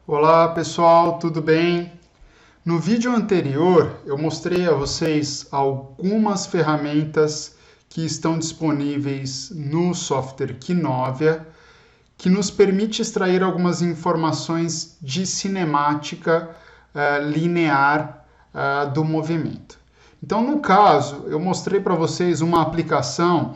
Olá pessoal, tudo bem? No vídeo anterior eu mostrei a vocês algumas ferramentas que estão disponíveis no software Kinovia que nos permite extrair algumas informações de cinemática linear do movimento. Então, no caso, eu mostrei para vocês uma aplicação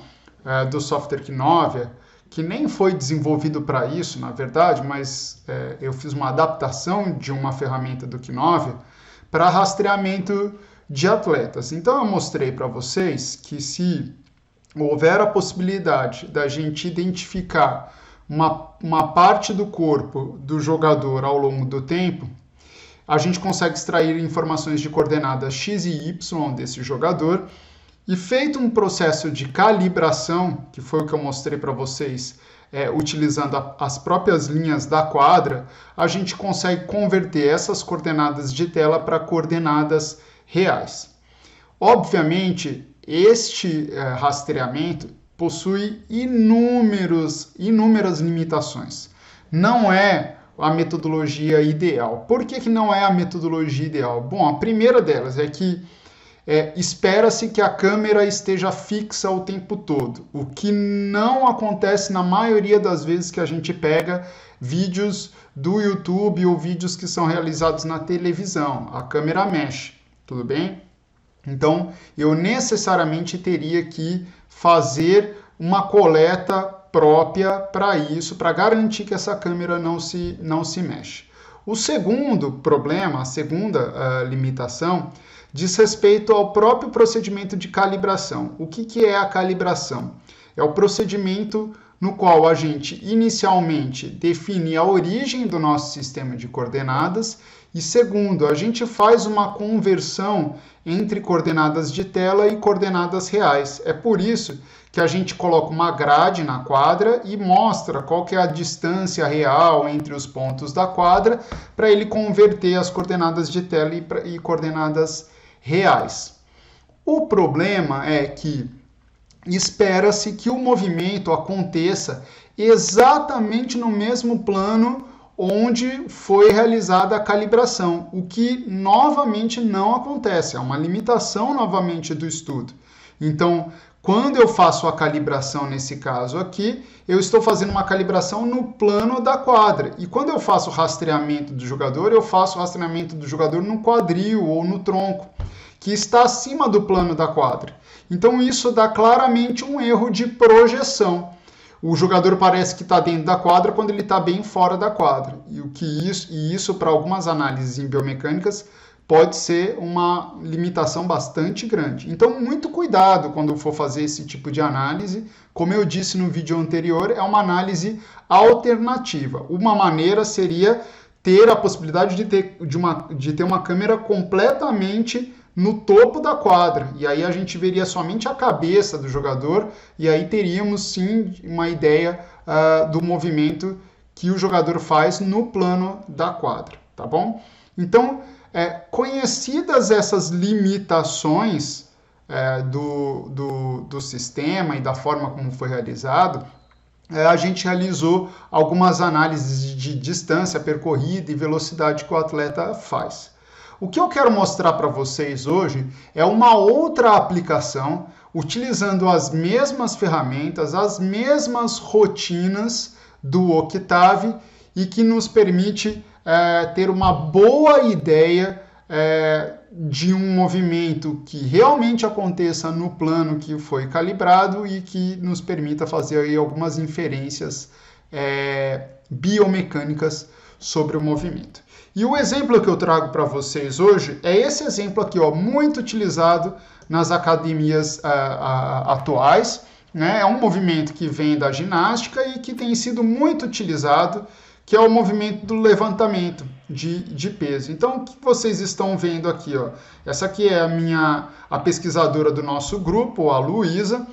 do software Kinovia que nem foi desenvolvido para isso, na verdade, mas eu fiz uma adaptação de uma ferramenta do Kinovia para rastreamento de atletas. Então, eu mostrei para vocês que se houver a possibilidade da gente identificar uma parte do corpo do jogador ao longo do tempo, a gente consegue extrair informações de coordenadas x e y desse jogador. E feito um processo de calibração, que foi o que eu mostrei para vocês, utilizando as próprias linhas da quadra, a gente consegue converter essas coordenadas de tela para coordenadas reais. Obviamente, este rastreamento possui inúmeras limitações. Não é a metodologia ideal. Por que não é a metodologia ideal? Bom, a primeira delas é que espera-se que a câmera esteja fixa o tempo todo, o que não acontece na maioria das vezes que a gente pega vídeos do YouTube ou vídeos que são realizados na televisão. A câmera mexe, tudo bem? Então, eu necessariamente teria que fazer uma coleta própria para isso, para garantir que essa câmera não se mexe. O segundo problema, a segunda limitação, diz respeito ao próprio procedimento de calibração. O que é a calibração? É o procedimento no qual a gente inicialmente define a origem do nosso sistema de coordenadas e, segundo, a gente faz uma conversão entre coordenadas de tela e coordenadas reais. É por isso que a gente coloca uma grade na quadra e mostra qual que é a distância real entre os pontos da quadra para ele converter as coordenadas de tela e coordenadas reais. O problema é que espera-se que o movimento aconteça exatamente no mesmo plano onde foi realizada a calibração, o que novamente não acontece, é uma limitação novamente do estudo. Então, quando eu faço a calibração nesse caso aqui, eu estou fazendo uma calibração no plano da quadra. E quando eu faço o rastreamento do jogador, eu faço o rastreamento do jogador no quadril ou no tronco, que está acima do plano da quadra. Então isso dá claramente um erro de projeção. O jogador parece que está dentro da quadra quando ele está bem fora da quadra. E isso para algumas análises em biomecânicas pode ser uma limitação bastante grande. Então, muito cuidado quando for fazer esse tipo de análise. Como eu disse no vídeo anterior, é uma análise alternativa. Uma maneira seria ter a possibilidade de ter uma câmera completamente no topo da quadra, e aí a gente veria somente a cabeça do jogador, e aí teríamos sim uma ideia do movimento que o jogador faz no plano da quadra, tá bom? Então, conhecidas essas limitações do sistema e da forma como foi realizado, a gente realizou algumas análises de distância percorrida e velocidade que o atleta faz. O que eu quero mostrar para vocês hoje é uma outra aplicação utilizando as mesmas ferramentas, as mesmas rotinas do Octave e que nos permite ter uma boa ideia de um movimento que realmente aconteça no plano que foi calibrado e que nos permita fazer aí algumas inferências biomecânicas sobre o movimento. E o exemplo que eu trago para vocês hoje é esse exemplo aqui, ó, muito utilizado nas academias atuais, né? É um movimento que vem da ginástica e que tem sido muito utilizado, que é o movimento do levantamento de peso. Então, o que vocês estão vendo aqui, ó? Essa aqui é a pesquisadora do nosso grupo, a Luísa,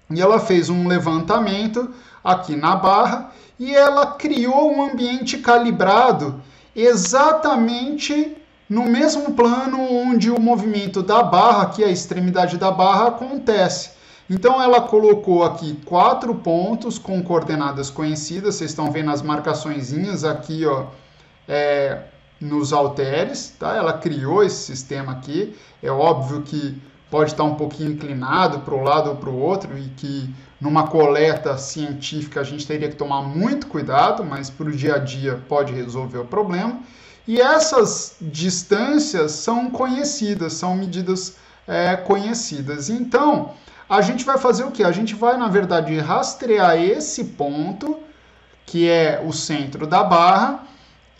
e ela fez um levantamento aqui na barra e ela criou um ambiente calibrado exatamente no mesmo plano onde o movimento da barra, aqui a extremidade da barra, acontece. Então ela colocou aqui 4 pontos com coordenadas conhecidas, vocês estão vendo as marcaçõezinhas aqui, ó, nos halteres, tá? Ela criou esse sistema aqui. É óbvio que pode estar um pouquinho inclinado para um lado ou para o outro e que numa coleta científica a gente teria que tomar muito cuidado, mas para o dia a dia pode resolver o problema. E essas distâncias são conhecidas, são medidas conhecidas. Então, a gente vai fazer o quê? A gente vai, na verdade, rastrear esse ponto, que é o centro da barra,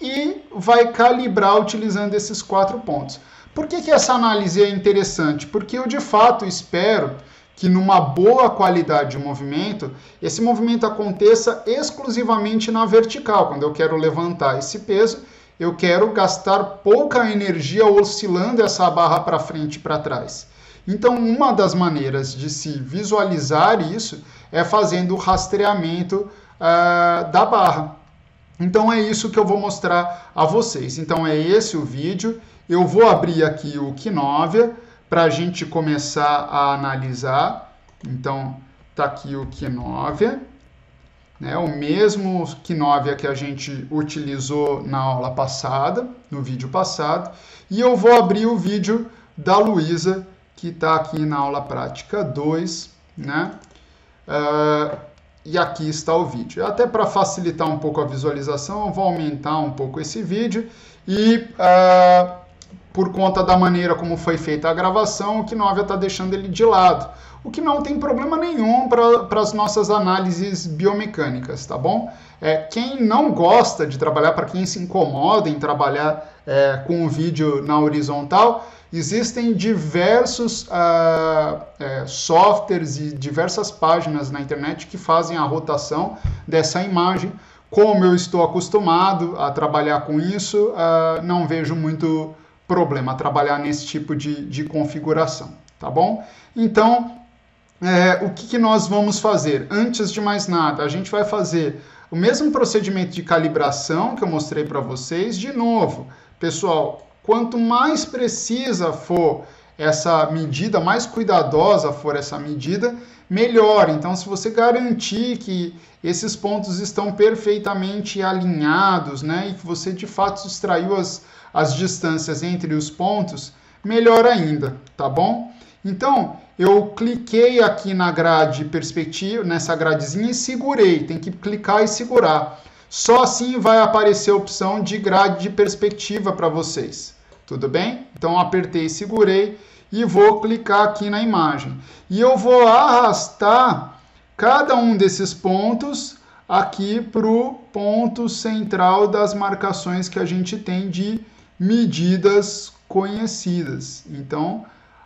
e vai calibrar utilizando esses 4 pontos. Por que essa análise é interessante? Porque eu, de fato, espero que numa boa qualidade de movimento, esse movimento aconteça exclusivamente na vertical. Quando eu quero levantar esse peso, eu quero gastar pouca energia oscilando essa barra para frente e para trás. Então, uma das maneiras de se visualizar isso é fazendo o rastreamento da barra. Então, é isso que eu vou mostrar a vocês. Então, é esse o vídeo. Eu vou abrir aqui o Kinovia para a gente começar a analisar. Então, está aqui o Kinovia, né? O mesmo Kinovia que a gente utilizou na aula passada, no vídeo passado. E eu vou abrir o vídeo da Luísa, que está aqui na aula prática 2, né? E aqui está o vídeo. Até para facilitar um pouco a visualização, eu vou aumentar um pouco esse vídeo e por conta da maneira como foi feita a gravação, o Kinovia está deixando ele de lado, o que não tem problema nenhum para as nossas análises biomecânicas, tá bom? Quem não gosta de trabalhar, para quem se incomoda em trabalhar com o vídeo na horizontal, existem diversos softwares e diversas páginas na internet que fazem a rotação dessa imagem. Como eu estou acostumado a trabalhar com isso, não vejo muito problema trabalhar nesse tipo de configuração, tá bom? Então, o que nós vamos fazer? Antes de mais nada, a gente vai fazer o mesmo procedimento de calibração que eu mostrei para vocês. De novo, pessoal, quanto mais precisa for essa medida, mais cuidadosa for essa medida, melhor. Então, se você garantir que esses pontos estão perfeitamente alinhados, né, e que você de fato extraiu as distâncias entre os pontos, melhor ainda, tá bom? Então, eu cliquei aqui na grade perspectiva, nessa gradezinha e segurei. Tem que clicar e segurar. Só assim vai aparecer a opção de grade de perspectiva para vocês. Tudo bem? Então, apertei e segurei e vou clicar aqui na imagem. E eu vou arrastar cada um desses pontos aqui para o ponto central das marcações que a gente tem de medidas conhecidas. Então,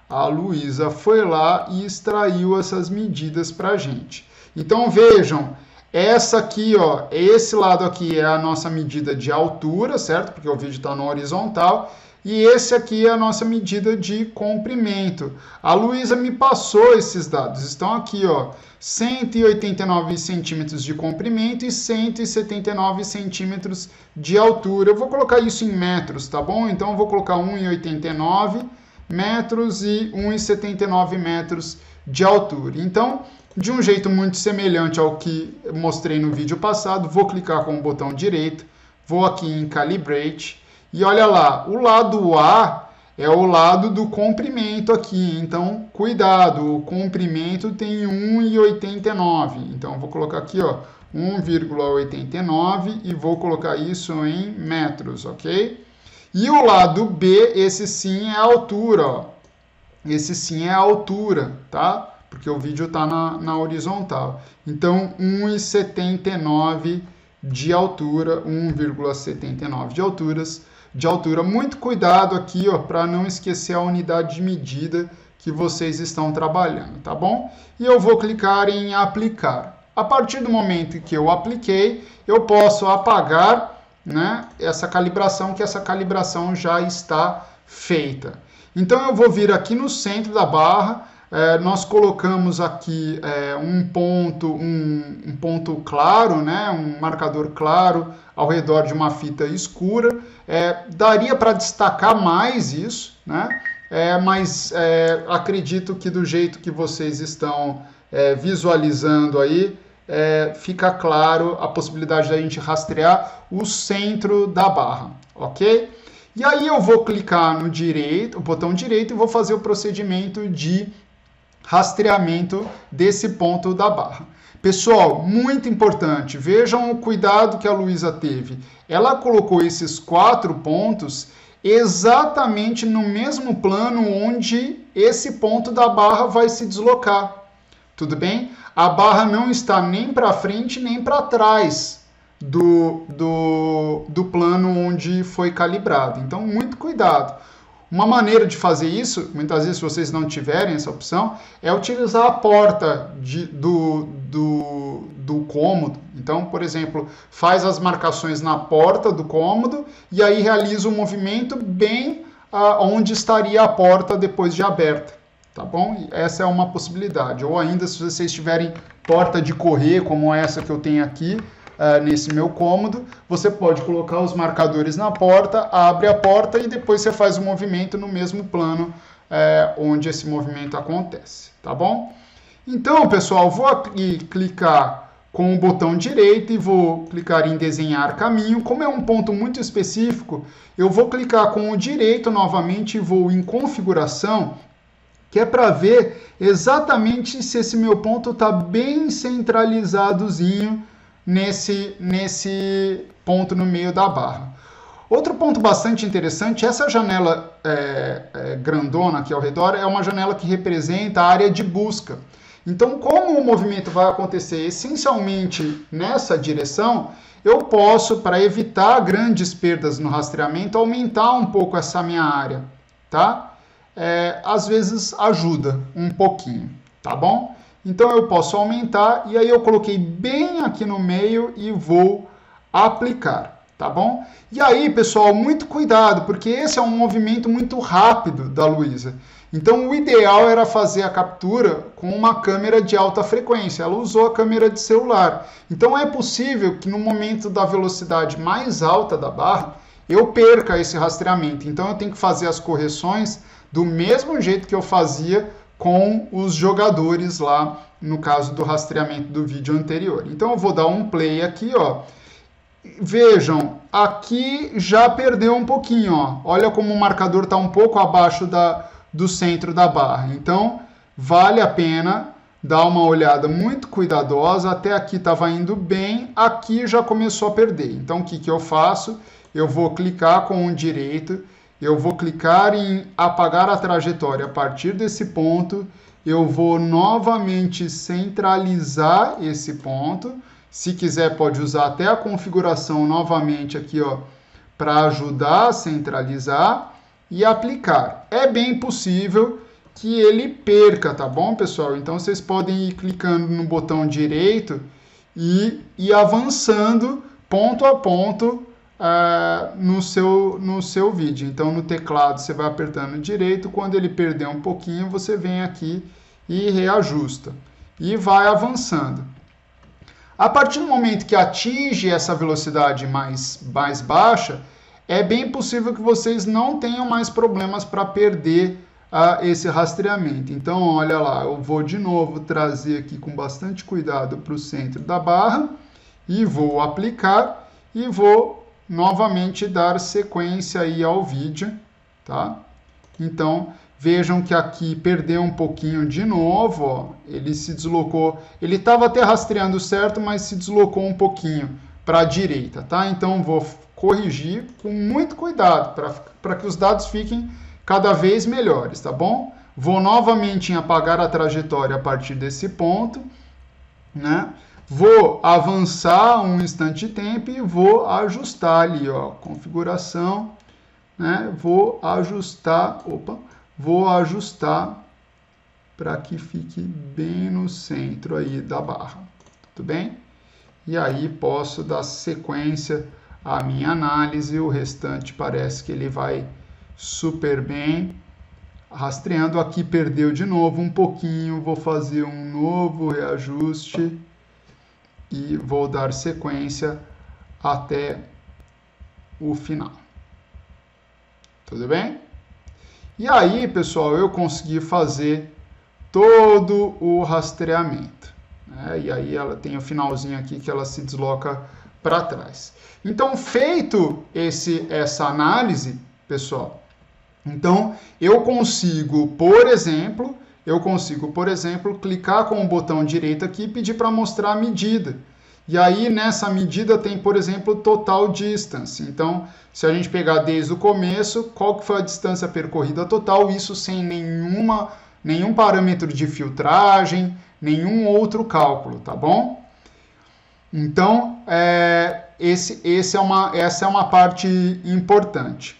a Luísa foi lá e extraiu essas medidas para a gente. Então, vejam, essa aqui, ó, esse lado aqui é a nossa medida de altura, certo? Porque o vídeo está no horizontal. E esse aqui é a nossa medida de comprimento. A Luísa me passou esses dados. Estão aqui, ó, 189 centímetros de comprimento e 179 centímetros de altura. Eu vou colocar isso em metros, tá bom? Então, eu vou colocar 1,89 metros e 1,79 metros de altura. Então, de um jeito muito semelhante ao que mostrei no vídeo passado, vou clicar com o botão direito, vou aqui em Calibrate, e olha lá, o lado A é o lado do comprimento aqui, então cuidado, o comprimento tem 1,89, então eu vou colocar aqui, ó, 1,89 e vou colocar isso em metros, ok? E o lado B, esse sim é a altura, ó. Esse sim é a altura, tá? Porque o vídeo está na horizontal. Então, 1,79 de altura, 1,79 de altura. Muito cuidado aqui, ó, para não esquecer a unidade de medida que vocês estão trabalhando, tá bom? E eu vou clicar em aplicar. A partir do momento que eu apliquei, eu posso apagar, né, essa calibração, que essa calibração já está feita. Então eu vou vir aqui no centro da barra, nós colocamos aqui um ponto claro, né, um marcador claro ao redor de uma fita escura. Daria para destacar mais isso, né, mas acredito que do jeito que vocês estão visualizando aí, fica claro a possibilidade da gente rastrear o centro da barra, ok? E aí eu vou clicar no botão direito e vou fazer o procedimento de rastreamento desse ponto da barra. Pessoal, muito importante, vejam o cuidado que a Luísa teve. Ela colocou esses 4 pontos exatamente no mesmo plano onde esse ponto da barra vai se deslocar. Tudo bem? A barra não está nem para frente nem para trás do plano onde foi calibrado. Então, muito cuidado. Uma maneira de fazer isso, muitas vezes se vocês não tiverem essa opção, é utilizar a porta do cômodo. Então, por exemplo, faz as marcações na porta do cômodo e aí realiza o movimento bem onde estaria a porta depois de aberta. Tá bom? Essa é uma possibilidade. Ou ainda, se vocês tiverem porta de correr, como essa que eu tenho aqui, nesse meu cômodo, você pode colocar os marcadores na porta, abre a porta e depois você faz o movimento no mesmo plano onde esse movimento acontece, tá bom? Então, pessoal, vou aqui clicar com o botão direito e vou clicar em desenhar caminho. Como é um ponto muito específico, eu vou clicar com o direito novamente e vou em configuração, que é para ver exatamente se esse meu ponto está bem centralizadozinho nesse ponto no meio da barra. Outro ponto bastante interessante, essa janela grandona aqui ao redor é uma janela que representa a área de busca. Então, como o movimento vai acontecer essencialmente nessa direção, eu posso, para evitar grandes perdas no rastreamento, aumentar um pouco essa minha área, tá? Às vezes ajuda um pouquinho, tá bom? Então eu posso aumentar e aí eu coloquei bem aqui no meio e vou aplicar, tá bom? E aí, pessoal, muito cuidado, porque esse é um movimento muito rápido da Luísa. Então o ideal era fazer a captura com uma câmera de alta frequência. Ela usou a câmera de celular. Então é possível que no momento da velocidade mais alta da barra, eu perca esse rastreamento. Então eu tenho que fazer as correções do mesmo jeito que eu fazia com os jogadores lá, no caso do rastreamento do vídeo anterior. Então eu vou dar um play aqui, ó. Vejam, aqui já perdeu um pouquinho, ó. Olha como o marcador está um pouco abaixo do centro da barra. Então, vale a pena dar uma olhada muito cuidadosa. Até aqui estava indo bem, aqui já começou a perder. Então, o que eu faço? Eu vou clicar com o direito, eu vou clicar em apagar a trajetória a partir desse ponto, eu vou novamente centralizar esse ponto. Se quiser, pode usar até a configuração novamente aqui, ó, para ajudar a centralizar e aplicar. É bem possível que ele perca, tá bom, pessoal? Então, vocês podem ir clicando no botão direito e ir avançando ponto a ponto no seu vídeo. Então, no teclado, você vai apertando direito. Quando ele perder um pouquinho, você vem aqui e reajusta. E vai avançando. A partir do momento que atinge essa velocidade mais baixa, é bem possível que vocês não tenham mais problemas para perder esse rastreamento. Então, olha lá, eu vou de novo trazer aqui com bastante cuidado para o centro da barra e vou aplicar e vou novamente dar sequência aí ao vídeo, tá? Então, vejam que aqui perdeu um pouquinho de novo, ó. Ele se deslocou, ele estava até rastreando certo, mas se deslocou um pouquinho para a direita, tá? Então, vou corrigir com muito cuidado para que os dados fiquem cada vez melhores, tá bom? Vou novamente em apagar a trajetória a partir desse ponto, né? Vou avançar um instante de tempo e vou ajustar ali, ó, configuração, né? Vou ajustar para que fique bem no centro aí da barra, tudo bem? E aí posso dar sequência à minha análise, o restante parece que ele vai super bem. Rastreando aqui, perdeu de novo um pouquinho, vou fazer um novo reajuste e vou dar sequência até o final. Tudo bem? E aí, pessoal, eu consegui fazer todo o rastreamento. né? E aí ela tem o finalzinho aqui que ela se desloca para trás. Então, feito essa análise, pessoal, então eu consigo, por exemplo, clicar com o botão direito aqui e pedir para mostrar a medida. E aí, nessa medida, tem, por exemplo, total distance. Então, se a gente pegar desde o começo, qual que foi a distância percorrida total, isso sem nenhum parâmetro de filtragem, nenhum outro cálculo, tá bom? Então, essa é uma parte importante.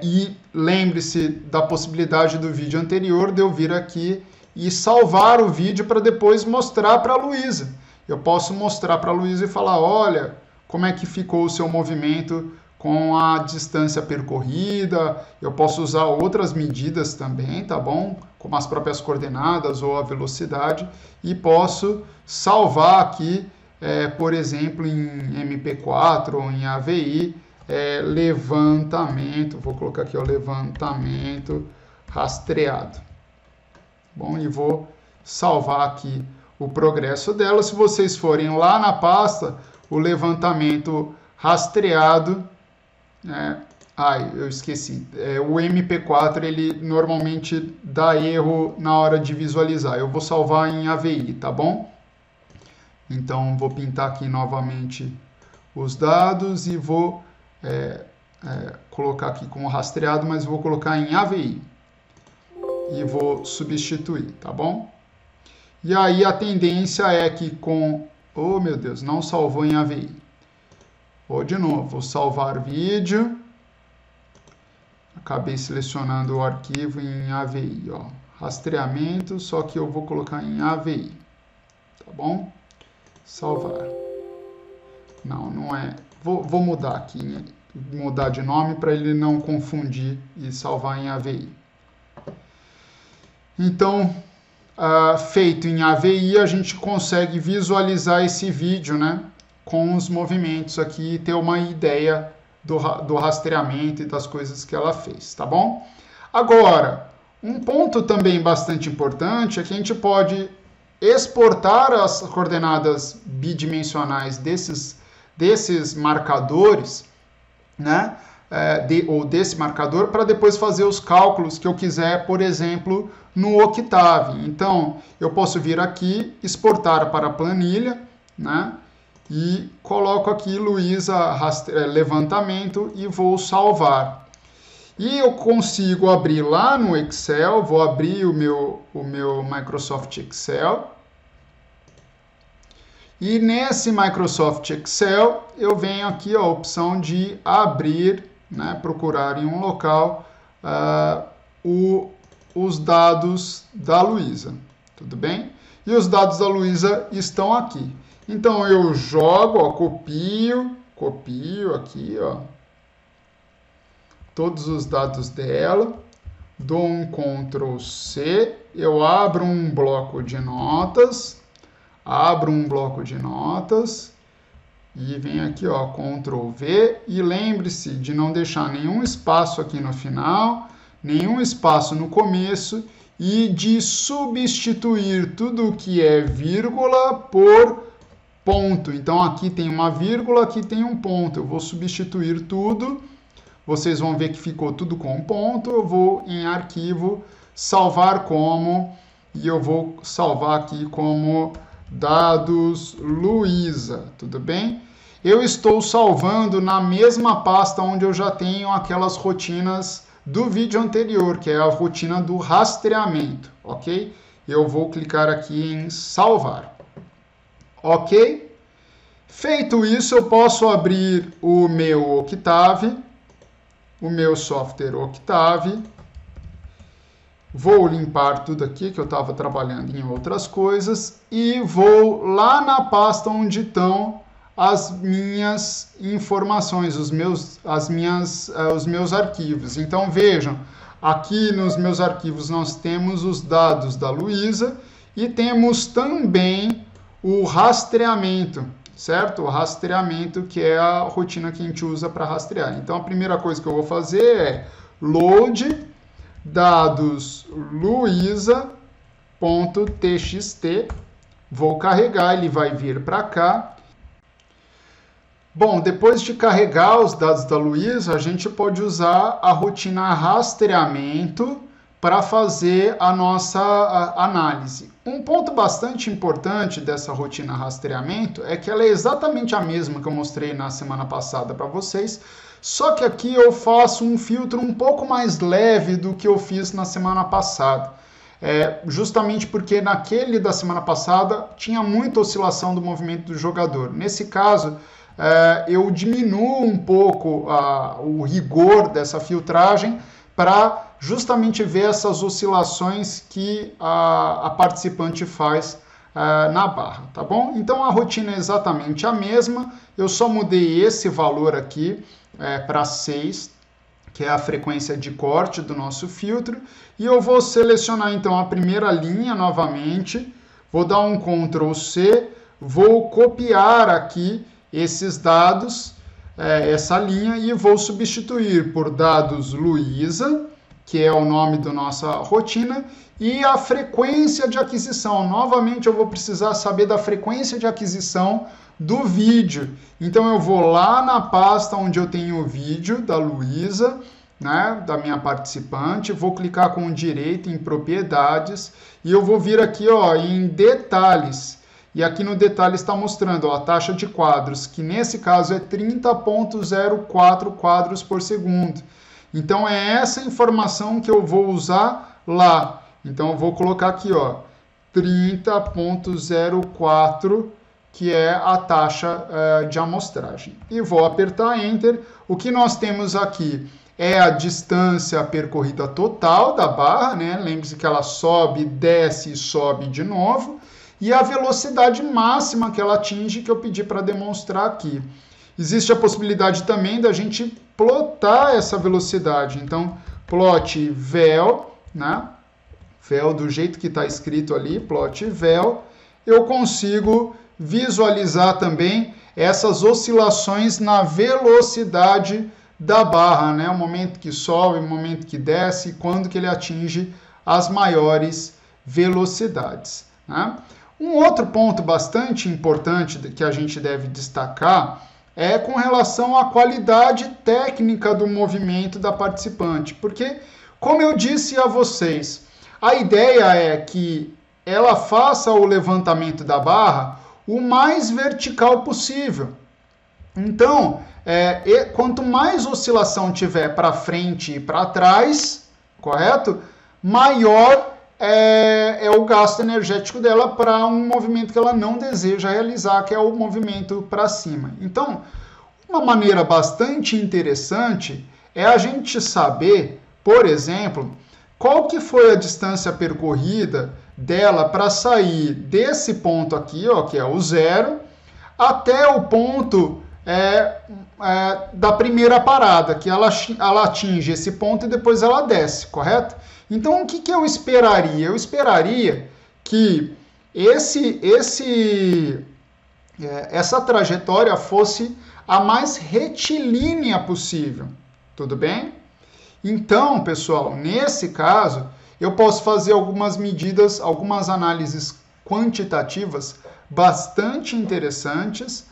E lembre-se da possibilidade do vídeo anterior de eu vir aqui e salvar o vídeo para depois mostrar para a Luísa. Eu posso mostrar para a Luísa e falar, olha, como é que ficou o seu movimento com a distância percorrida. Eu posso usar outras medidas também, tá bom? Como as próprias coordenadas ou a velocidade. E posso salvar aqui, por exemplo, em MP4 ou em AVI, levantamento. Vou colocar aqui, ó, levantamento rastreado. Bom, e vou salvar aqui o progresso dela. Se vocês forem lá na pasta, o levantamento rastreado, eu esqueci, o MP4 ele normalmente dá erro na hora de visualizar. Eu vou salvar em AVI, tá bom? Então vou pintar aqui novamente os dados e vou colocar aqui como rastreado, mas vou colocar em AVI e vou substituir, tá bom? E aí a tendência é que oh meu Deus, não salvou em AVI. Vou de novo, vou salvar vídeo. Acabei selecionando o arquivo em AVI, ó. Rastreamento, só que eu vou colocar em AVI. Tá bom? Salvar. Não é. Vou mudar aqui, mudar de nome para ele não confundir e salvar em AVI. Então, feito em AVI, a gente consegue visualizar esse vídeo, né, com os movimentos aqui e ter uma ideia do rastreamento e das coisas que ela fez, tá bom? Agora, um ponto também bastante importante é que a gente pode exportar as coordenadas bidimensionais desses marcadores, né, ou desse marcador, para depois fazer os cálculos que eu quiser, por exemplo, no Octave. Então, eu posso vir aqui, exportar para a planilha, né, e coloco aqui Luísa levantamento e vou salvar. E eu consigo abrir lá no Excel, vou abrir o meu Microsoft Excel. E nesse Microsoft Excel, eu venho aqui a opção de abrir, né, procurar em um local os dados da Luísa, tudo bem? E os dados da Luísa estão aqui. Então eu jogo, ó, copio aqui, ó, todos os dados dela, dou um Ctrl C, eu abro um bloco de notas, e venho aqui, ó, Ctrl V, e lembre-se de não deixar nenhum espaço aqui no final, nenhum espaço no começo, e de substituir tudo que é vírgula por ponto. Então aqui tem uma vírgula, aqui tem um ponto. Eu vou substituir tudo. Vocês vão ver que ficou tudo com ponto. Eu vou em arquivo, salvar como, e eu vou salvar aqui como dados Luísa, tudo bem? Eu estou salvando na mesma pasta onde eu já tenho aquelas rotinas do vídeo anterior, que é a rotina do rastreamento, ok? Eu vou clicar aqui em salvar. Ok? Feito isso, eu posso abrir o meu Octave, o meu software Octave. Vou limpar tudo aqui, que eu estava trabalhando em outras coisas, e vou lá na pasta onde estão as minhas informações, os meus arquivos. Então, vejam, aqui nos meus arquivos nós temos os dados da Luísa e temos também o rastreamento, certo? O rastreamento, que é a rotina que a gente usa para rastrear. Então, a primeira coisa que eu vou fazer é load dados luisa.txt, Vou carregar, ele vai vir para cá. Bom, depois de carregar os dados da Luísa, a gente pode usar a rotina rastreamento para fazer a nossa análise. Um ponto bastante importante dessa rotina rastreamento é que ela é exatamente a mesma que eu mostrei na semana passada para vocês, só que aqui eu faço um filtro um pouco mais leve do que eu fiz na semana passada. Justamente porque naquele da semana passada tinha muita oscilação do movimento do jogador. Nesse caso, eu diminuo um pouco o rigor dessa filtragem para justamente ver essas oscilações que a participante faz na barra, tá bom? Então a rotina é exatamente a mesma, eu só mudei esse valor aqui para 6, que é a frequência de corte do nosso filtro, e eu vou selecionar então a primeira linha novamente, vou dar um Ctrl C, vou copiar aqui esses dados, essa linha, e vou substituir por dados Luísa, que é o nome da nossa rotina, e a frequência de aquisição. Novamente eu vou precisar saber da frequência de aquisição do vídeo. Então eu vou lá na pasta onde eu tenho o vídeo da Luísa, né, da minha participante, vou clicar com direito em propriedades e eu vou vir aqui em detalhes. E aqui no detalhe está mostrando a taxa de quadros, que nesse caso é 30,04 quadros por segundo. Então é essa informação que eu vou usar lá. Então eu vou colocar aqui 30,04, que é a taxa de amostragem. E vou apertar Enter. O que nós temos aqui é a distância percorrida total da barra, né? Lembre-se que ela sobe, desce e sobe de novo. E a velocidade máxima que ela atinge, que eu pedi para demonstrar aqui. Existe a possibilidade também da gente plotar essa velocidade. Então, plot vel, né? Vel do jeito que está escrito ali, plot vel, eu consigo visualizar também essas oscilações na velocidade da barra, né? O momento que sobe, o momento que desce, quando que ele atinge as maiores velocidades, né? Um outro ponto bastante importante que a gente deve destacar é com relação à qualidade técnica do movimento da participante, porque, como eu disse a vocês, a ideia é que ela faça o levantamento da barra o mais vertical possível. Então, quanto mais oscilação tiver para frente e para trás, correto? Maior é o gasto energético dela para um movimento que ela não deseja realizar, que é o movimento para cima. Então, uma maneira bastante interessante é a gente saber, por exemplo, qual que foi a distância percorrida dela para sair desse ponto aqui, que é o 0, até o ponto da primeira parada, que ela atinge esse ponto e depois ela desce, correto? Então, o que eu esperaria? Eu esperaria que essa trajetória fosse a mais retilínea possível, tudo bem? Então, pessoal, nesse caso, eu posso fazer algumas medidas, algumas análises quantitativas bastante interessantes,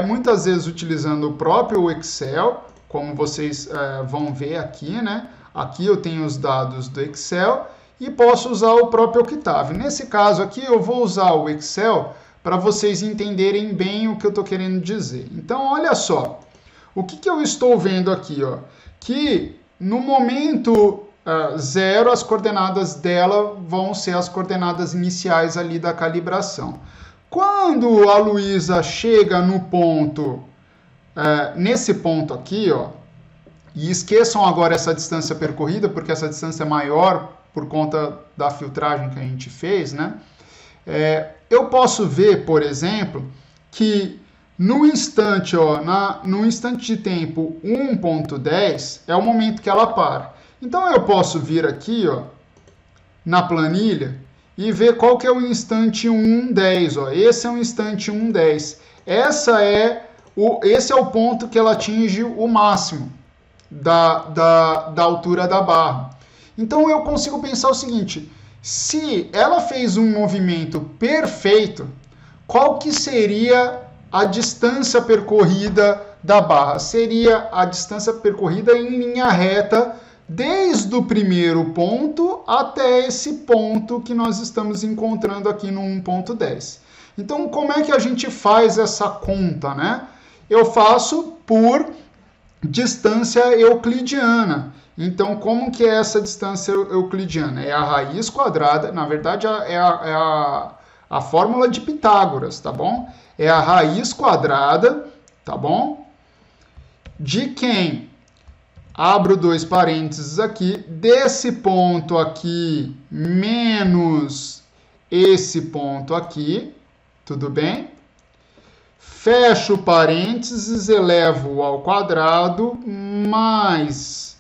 muitas vezes utilizando o próprio Excel, como vocês vão ver aqui, né? Aqui eu tenho os dados do Excel e posso usar o próprio Octave. Nesse caso aqui, eu vou usar o Excel para vocês entenderem bem o que eu estou querendo dizer. Então, olha só, o que eu estou vendo aqui, que no momento 0, as coordenadas dela vão ser as coordenadas iniciais ali da calibração. Quando a Luísa chega no ponto, nesse ponto aqui, e esqueçam agora essa distância percorrida, porque essa distância é maior por conta da filtragem que a gente fez, né? Eu posso ver, por exemplo, que no instante, no instante de tempo 1.10 é o momento que ela para. Então eu posso vir aqui, na planilha e ver qual que é o instante 1.10. Esse é o instante 1.10. Esse é o ponto que ela atinge o máximo da altura da barra. Então eu consigo pensar o seguinte: se ela fez um movimento perfeito, qual que seria a distância percorrida da barra? Seria a distância percorrida em linha reta desde o primeiro ponto até esse ponto que nós estamos encontrando aqui no 1.10. Então, como é que a gente faz essa conta, né? Eu faço por distância euclidiana. Então, como que é essa distância euclidiana? É a raiz quadrada, na verdade, é a fórmula de Pitágoras, tá bom? É a raiz quadrada, tá bom? De quem? Abro dois parênteses aqui, desse ponto aqui menos esse ponto aqui, tudo bem? Fecho parênteses, elevo ao quadrado, mais,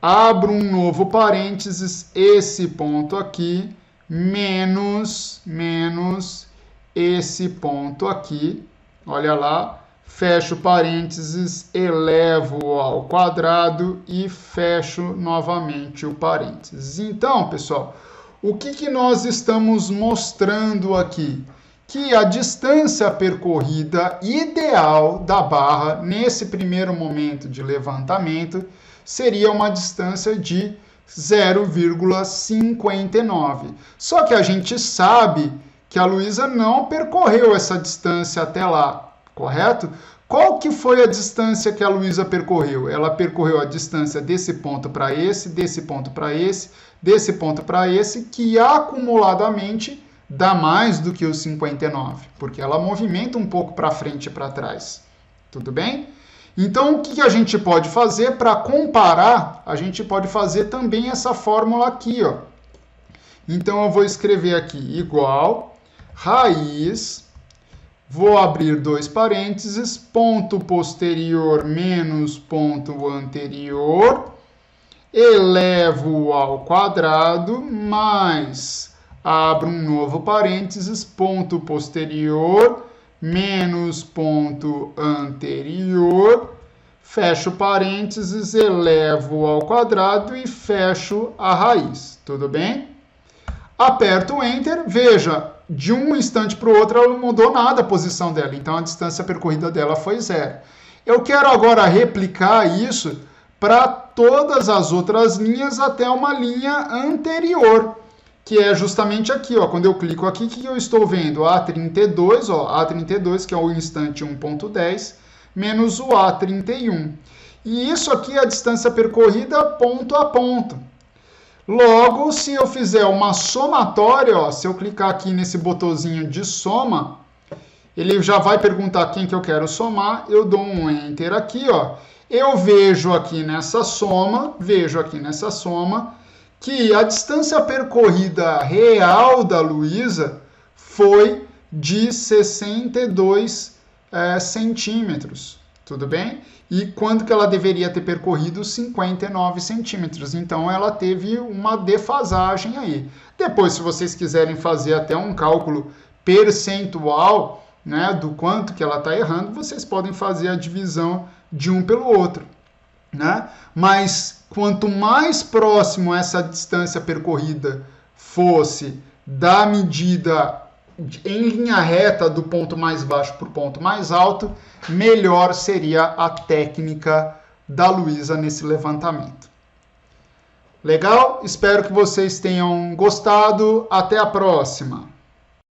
abro um novo parênteses, esse ponto aqui, menos esse ponto aqui, olha lá, fecho parênteses, elevo ao quadrado e fecho novamente o parênteses. Então, pessoal, o que nós estamos mostrando aqui? Que a distância percorrida ideal da barra nesse primeiro momento de levantamento seria uma distância de 0,59. Só que a gente sabe que a Luísa não percorreu essa distância até lá, correto? Qual que foi a distância que a Luísa percorreu? Ela percorreu a distância desse ponto para esse, desse ponto para esse, desse ponto para esse, que acumuladamente dá mais do que os 59, porque ela movimenta um pouco para frente e para trás. Tudo bem? Então, o que a gente pode fazer para comparar? A gente pode fazer também essa fórmula aqui, ó. Então, eu vou escrever aqui igual raiz, vou abrir dois parênteses, ponto posterior menos ponto anterior, elevo ao quadrado, mais, abro um novo parênteses, ponto posterior menos ponto anterior, fecho parênteses, elevo ao quadrado e fecho a raiz. Tudo bem? Aperto o Enter, veja, de um instante para o outro ela não mudou nada a posição dela, então a distância percorrida dela foi 0. Eu quero agora replicar isso para todas as outras linhas até uma linha anterior, que é justamente aqui, ó. Quando eu clico aqui, o que eu estou vendo? A32, ó, A32, que é o instante 1.10, menos o A31. E isso aqui é a distância percorrida ponto a ponto. Logo, se eu fizer uma somatória, ó, se eu clicar aqui nesse botãozinho de soma, ele já vai perguntar quem que eu quero somar, eu dou um Enter aqui, ó. Eu vejo aqui nessa soma, que a distância percorrida real da Luísa foi de 62 centímetros, tudo bem? E quando que ela deveria ter percorrido 59 centímetros? Então, ela teve uma defasagem aí. Depois, se vocês quiserem fazer até um cálculo percentual, né, do quanto que ela está errando, vocês podem fazer a divisão de um pelo outro, né? Mas quanto mais próximo essa distância percorrida fosse da medida em linha reta do ponto mais baixo para o ponto mais alto, melhor seria a técnica da Luísa nesse levantamento. Legal? Espero que vocês tenham gostado. Até a próxima!